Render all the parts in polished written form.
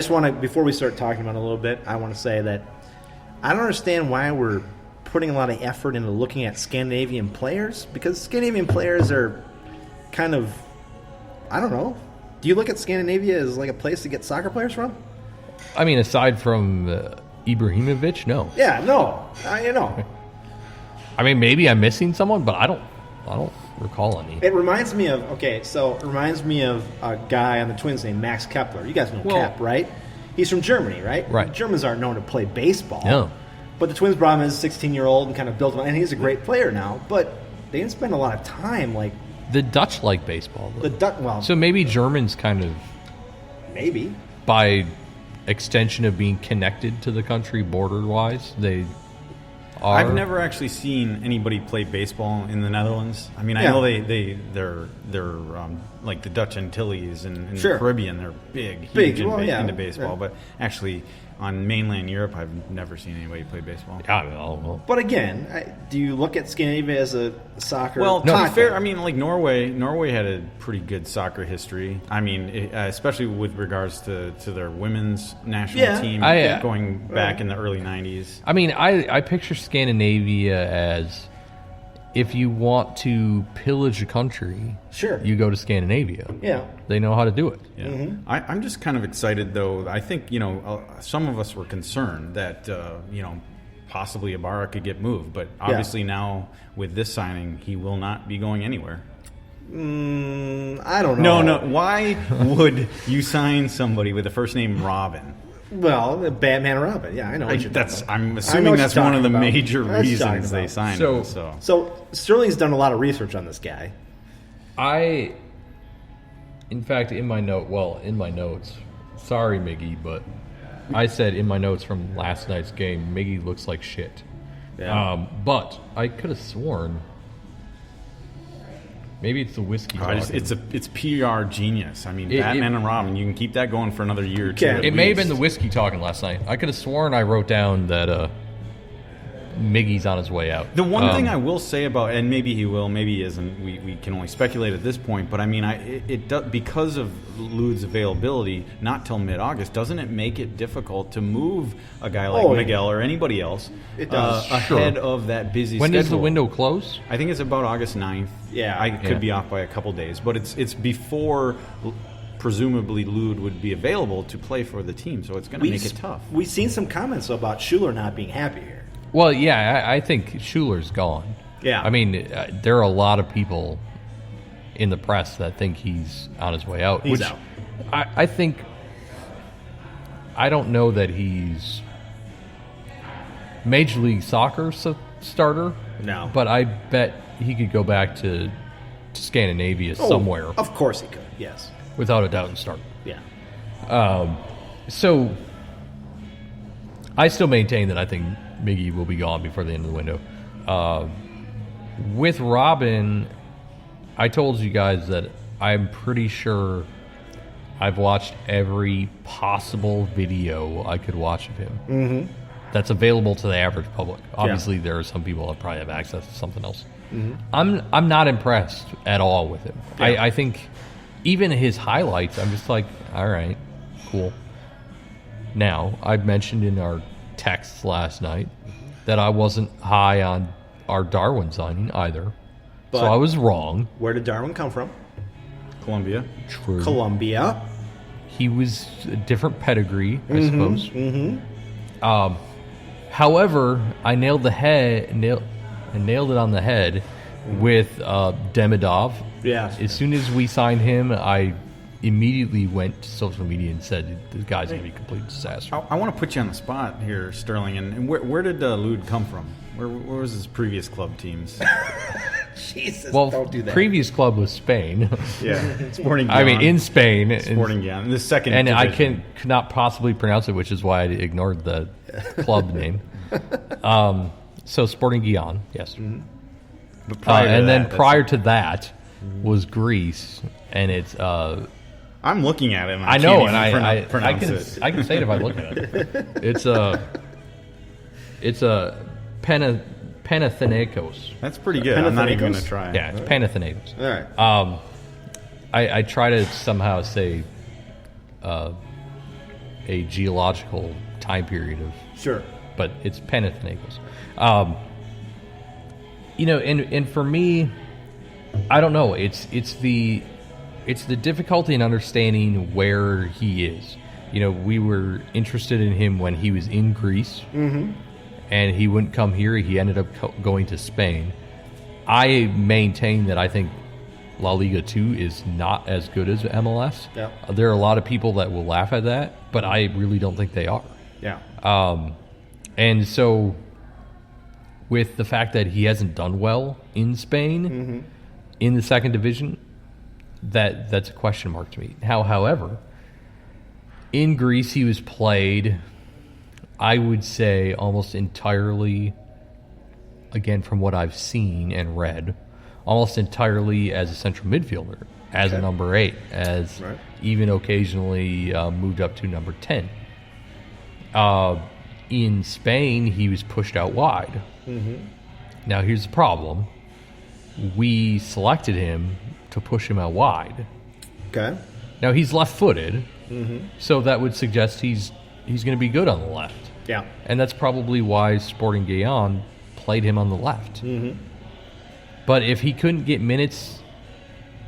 Just want to, before we start talking about it a little bit, I want to say that I don't understand why we're putting a lot of effort into looking at Scandinavian players, because Scandinavian players are kind of, I don't know. Do you look at Scandinavia as like a place to get soccer players from? I mean, aside from Ibrahimovic, no. Yeah, no. You know. I mean, maybe I'm missing someone, but I don't recall any. It reminds me of a guy on the Twins named Max Kepler. You guys know Kep, right? He's from Germany, right? Right. Germans aren't known to play baseball. No. But the Twins brought him as a 16-year-old and kind of built him, and he's a great player now. But they didn't spend a lot of time like the Dutch like baseball. Well, so maybe Germans kind of maybe by extension of being connected to the country border-wise, they are. I've never actually seen anybody play baseball in the Netherlands. I mean, I know they're like the Dutch Antilles and sure. the Caribbean. They're huge into baseball. Yeah. But actually, on mainland Europe, I've never seen anybody play baseball. Yeah, well. But again, do you look at Scandinavia as a soccer? Well, to be fair, I mean, like Norway had a pretty good soccer history. I mean, especially with regards to their women's national team going back in the early 90s. I mean, I picture Scandinavia as if you want to pillage a country, sure, you go to Scandinavia. Yeah. They know how to do it. Yeah. Mm-hmm. I'm just kind of excited, though. I think, some of us were concerned that, possibly Ibarra could get moved. But obviously now with this signing, he will not be going anywhere. I don't know. No. Why would you sign somebody with the first name Robin? Well, Batman and Robin. Yeah, I know. I'm assuming that's one of the major reasons they signed him. So Sterling's done a lot of research on this guy. In fact, in my notes, sorry, Miggy, but I said in my notes from last night's game, Miggy looks like shit. Yeah. But I could have sworn maybe it's the whiskey. It's PR genius. I mean, Batman and Robin, you can keep that going for another year or two. It may have been the whiskey talking last night. I could have sworn I wrote down that Miggy's on his way out. The one thing I will say about, and maybe he will, maybe he isn't, we can only speculate at this point, but I mean, because of Lude's availability, not till mid-August, doesn't it make it difficult to move a guy like Miguel or anybody else ahead of that busy schedule? When does the window close? I think it's about August 9th. Yeah. I could be off by a couple days, but it's before presumably Lude would be available to play for the team, so it's going to make it tough. We've seen some comments about Schuler not being happy here. Well, yeah, I think Schuler's gone. Yeah. I mean, there are a lot of people in the press that think he's on his way out. He's out. I think, I don't know that he's Major League Soccer starter. No. But I bet he could go back to Scandinavia somewhere. Of course he could, yes. Without a doubt and start. Yeah. So, I still maintain that I think Miggy will be gone before the end of the window. With Robin, I told you guys that I'm pretty sure I've watched every possible video I could watch of him. Mm-hmm. That's available to the average public. Obviously, there are some people that probably have access to something else. Mm-hmm. I'm not impressed at all with him. Yeah. I think even his highlights, I'm just like, all right, cool. Now, I mentioned in our texts last night that I wasn't high on our Darwin signing either. So I was wrong. Where did Darwin come from? Colombia. True. Colombia. He was a different pedigree, I suppose. Mm-hmm. However, I nailed it on the head with Demidov. Yeah. As soon as we signed him, I immediately went to social media and said, this guy's going to be a complete disaster. I want to put you on the spot here, Sterling. And where did Lude come from? Where was his previous club teams? Jesus, well, don't do that. Previous club was Spain. Yeah, Sporting Gijón. I mean, in Spain. Sporting Gijón. The second and division. I could not possibly pronounce it, which is why I ignored the club name. So Sporting Gijón, yes. Mm-hmm. But prior to that was Greece, and it's... I'm looking at it. I know, and I can say it if I look at it. It's a Panathinaikos. That's pretty good. I'm not even going to try. Yeah, it's Panathinaikos. All right. I try to somehow say a geological time period of Sure. but it's Panathinaikos. And for me, I don't know. It's the difficulty in understanding where he is. We were interested in him when he was in Greece, and he wouldn't come here. He ended up going to Spain. I maintain that I think La Liga 2 is not as good as MLS. Yeah. There are a lot of people that will laugh at that, but I really don't think they are. Yeah. And so, with the fact that he hasn't done well in Spain, in the second division, that's a question mark to me. However, in Greece he was played, I would say, almost entirely, again from what I've seen and read, almost entirely as a central midfielder, as a number 8, as even occasionally moved up to number 10. In Spain, he was pushed out wide. Now, here's the problem. We selected him to push him out wide. Okay. Now, he's left-footed, so that would suggest he's going to be good on the left. Yeah. And that's probably why Sporting Gijón played him on the left. But if he couldn't get minutes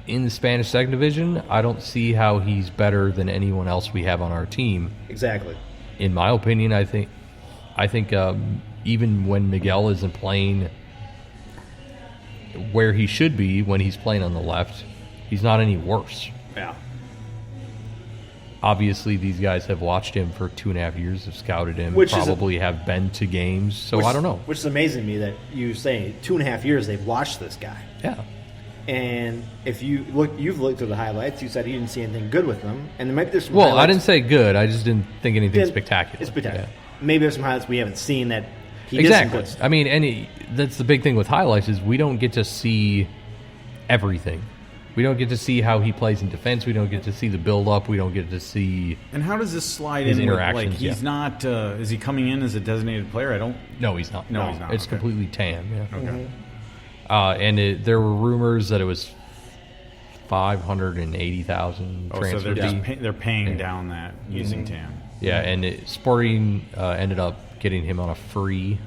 in the Spanish second division, I don't see how he's better than anyone else we have on our team. Exactly. In my opinion, I think even when Miguel isn't playing where he should be when he's playing on the left, he's not any worse. Yeah. Obviously, these guys have watched him for 2.5 years, have scouted him, have been to games, so I don't know. Which is amazing to me that you say 2.5 years they've watched this guy. Yeah. And if you've looked at the highlights, you said you didn't see anything good with them. And there might be there's some Well, highlights. I didn't say good, I just didn't think anything spectacular. It's spectacular. Yeah. Maybe there's some highlights we haven't seen that he Exactly. isn't good. I mean, that's the big thing with highlights is we don't get to see everything. We don't get to see how he plays in defense. We don't get to see the build-up. We don't get to see. And how does this slide his in? Interactions, He's not. Is he coming in as a designated player? No, he's not. No, he's not. It's completely TAM. Yeah. Okay. And there were rumors that it was $580,000 transfer fee. They're paying down that using TAM. Yeah, and Sporting ended up getting him on a free.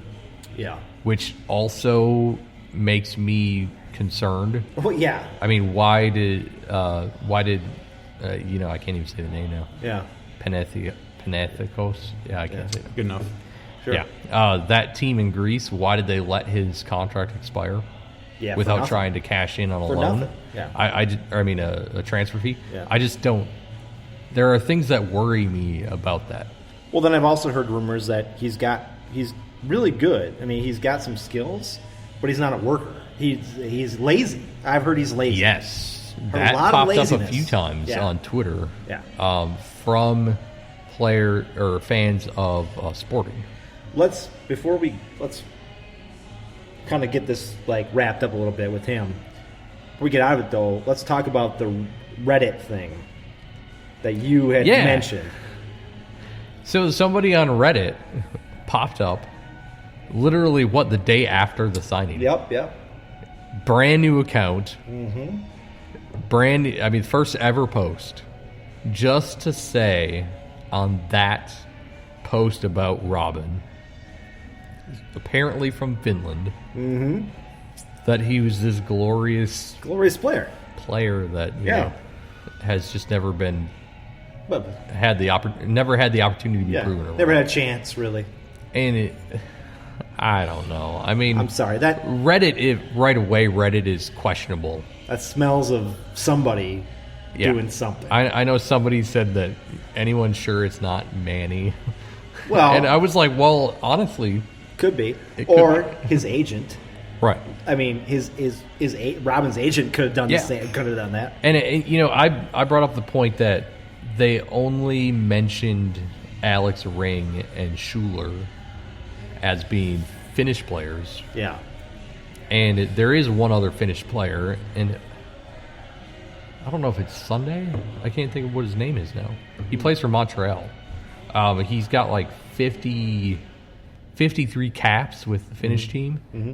Yeah. Which also makes me concerned. Well, yeah. I mean, why did I can't even say the name now. Yeah. Panathinaikos. Yeah, I can't say that. Good enough. Sure. Yeah. That team in Greece, why did they let his contract expire? Yeah. Without trying to cash in on a for loan? Nothing. Yeah. I mean, a transfer fee. Yeah. I just don't. There are things that worry me about that. Well, then I've also heard rumors that he's really good. I mean, he's got some skills, but he's not a worker. He's lazy. I've heard he's lazy. Yes, that popped up a few times on Twitter. Yeah. From player or fans of Sporting. Let's kind of get this wrapped up a little bit with him. Before we get out of it, though, let's talk about the Reddit thing that you had mentioned. So somebody on Reddit popped up literally the day after the signing. Yep. Brand new account. Mm-hmm. First ever post. Just to say on that post about Robin, apparently from Finland, that he was this glorious player that has just never been never had the opportunity to be proven. Never had a chance, really. And I don't know. I mean, I'm sorry that Reddit. Right away, Reddit is questionable. That smells of somebody doing something. I know somebody said that anyone sure it's not Manny. Well, and I was like, well, honestly, could be, his agent. Right. I mean, his Robin's agent could have done the same. Could have done that. And I brought up the point that they only mentioned Alex Ring and Schuler as being Finnish players. Yeah. And there is one other Finnish player, and I don't know if it's Sunday. I can't think of what his name is now. He plays for Montreal. He's got 53 caps with the Finnish team. Mm-hmm.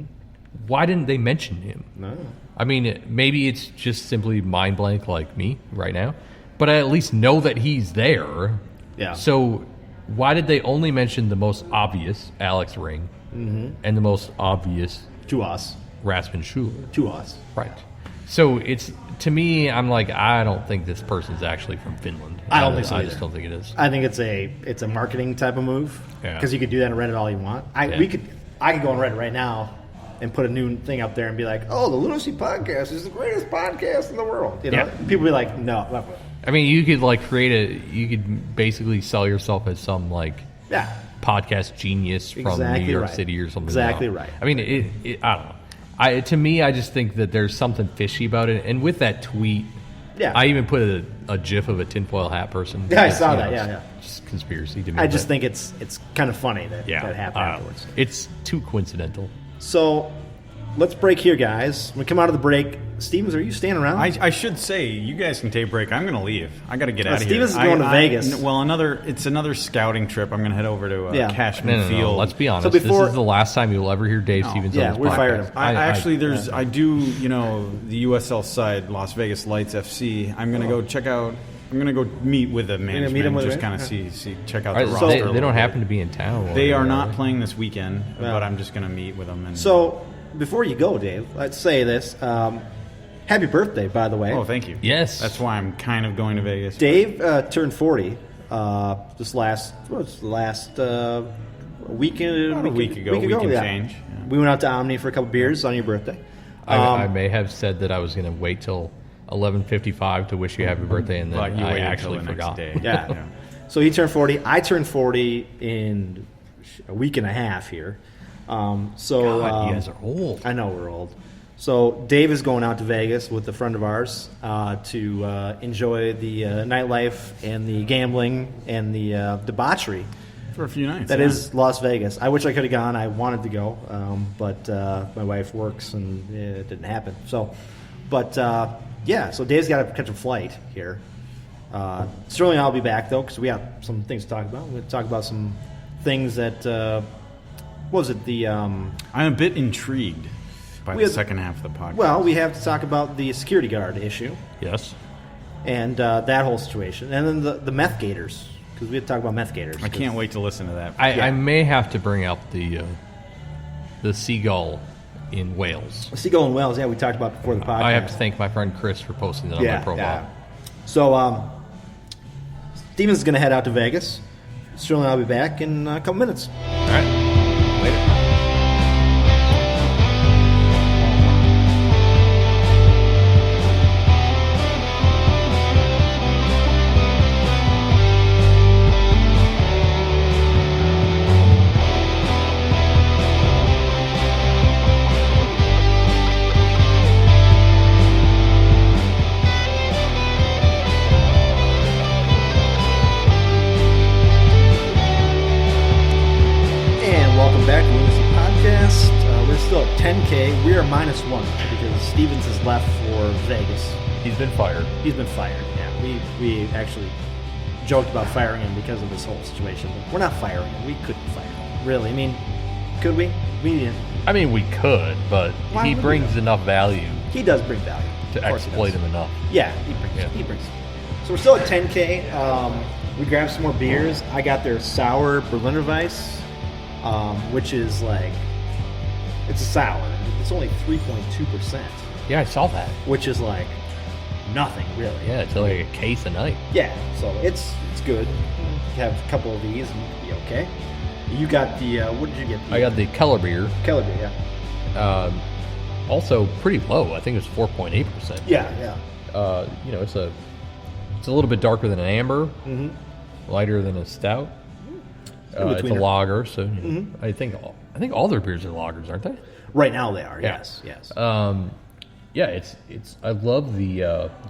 Why didn't they mention him? No. I mean, maybe it's just simply mind blank like me right now, but I at least know that he's there. Yeah. So why did they only mention the most obvious Alex Ring and the most obvious To us. Rasmus Schuler? To us. Right. So it's, to me, I'm like, I don't think this person's actually from Finland. I don't think so I either. just don't think it is. I think it's a marketing type of move. Yeah. Because you could do that on Reddit all you want. I could go on Reddit right now and put a new thing up there and be like, oh, the Lunacy podcast is the greatest podcast in the world. You know? Yeah. People be like, no. I mean, you could like you could basically sell yourself as some like podcast genius from Exactly New York right. City or something. Exactly else. right. I mean, I don't know. To me, I just think that there's something fishy about it. And with that tweet, I even put a GIF of a tinfoil hat person. Yeah, I saw that. Yeah. Just conspiracy to me. I just think it's kind of funny that happened afterwards. It's too coincidental. So let's break here, guys. When we come out of the break, Stevens, are you staying around? I should say, you guys can take a break. I'm going to leave. I got to get out of here. Stevens is going to Vegas. Well, it's another scouting trip. I'm going to head over to Cashman No. Field. Let's be honest. So before- this is the last time you'll ever hear Dave Stevens on this we podcast. fired him. I do, the USL side, Las Vegas Lights FC. I'm going to go check out. I'm going to go meet with the management. meet him with just the kind of check out All the right, roster. they don't happen to be in town. They are not playing this weekend, but I'm just going to meet with them. And So before you go, Dave, let's say this. Happy birthday, by the way. oh, thank you. Yes. That's why I'm kind of going to Vegas. Dave turned 40 this last weekend. About a week ago, week and change. Yeah. We went out to Omni for a couple beers on your birthday. I may have said that I was going to wait till 11:55 to wish you happy birthday, and then But you I waited actually until the forgot. next day. Yeah. So he turned 40. I turned 40 in a week and a half here. God, you guys are old. I know we're old. So Dave is going out to Vegas with a friend of ours to enjoy the nightlife and the gambling and the debauchery. For a few nights. That is Las Vegas. I wish I could have gone. I wanted to go, but my wife works and it didn't happen. So Dave's got to catch a flight here. Certainly I'll be back, though, because we have some things to talk about. We'll talk about some things that, what was it, I'm a bit intrigued by the second half of the podcast. Well, we have to talk about the security guard issue. Yes. And that whole situation. And then the Meth Gators, because we have to talk about Meth Gators. I can't wait to listen to that. I may have to bring out the Seagull in Wales. Seagull in Wales, we talked about before the podcast. I have to thank my friend Chris for posting that on my profile. Yeah. So, Stevens is going to head out to Vegas. Certainly I'll be back in a couple minutes. All right. Later. Back to the Lunacy Podcast. We're still at 10K. We are -1 because Stevens has left for Vegas. He's been fired. He's been fired. Yeah, we actually joked about firing him because of this whole situation. But we're not firing him. We couldn't fire him. Really? I mean, could we? We didn't. I mean, we could, but Why he would brings we? enough value He does bring value to Of course he exploit does. him enough. Yeah, he brings. So we're still at 10K. We grabbed some more beers. I got their sour Berliner Weiss. Which is like, it's a sour. It's only 3.2%, Yeah, I saw that. which is like nothing really. Yeah, it's like a case a night. Yeah, so it's good. You have a couple of these and you'll be okay. You got the, what did you get? I got the Keller beer. Keller beer, yeah. Also pretty low. I think it was 4.8%. Yeah. It's a little bit darker than an amber, lighter than a stout. It's a lager, so I think all their beers are lagers, aren't they? Right now they are, Yeah. yes. Yeah, it's. I love the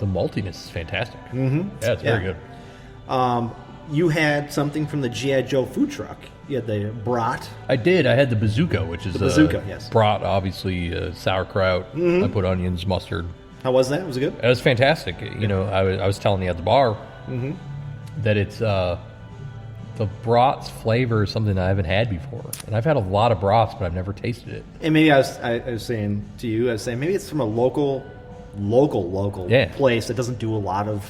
maltiness. It's fantastic. Mm-hmm. Yeah, it's very good. You had something from the G.I. Joe food truck. You had the brat. I did. I had the bazooka, which is bazooka, yes. brat, obviously sauerkraut. I put onions, mustard. How was that? Was it good? It was fantastic. I was telling you at the bar that it's the brat's flavor is something I haven't had before, and I've had a lot of brats, but I've never tasted it. And maybe I was saying to you, maybe it's from a local place that doesn't do a lot of,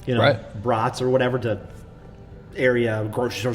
Right. brats or whatever to area, grocery store,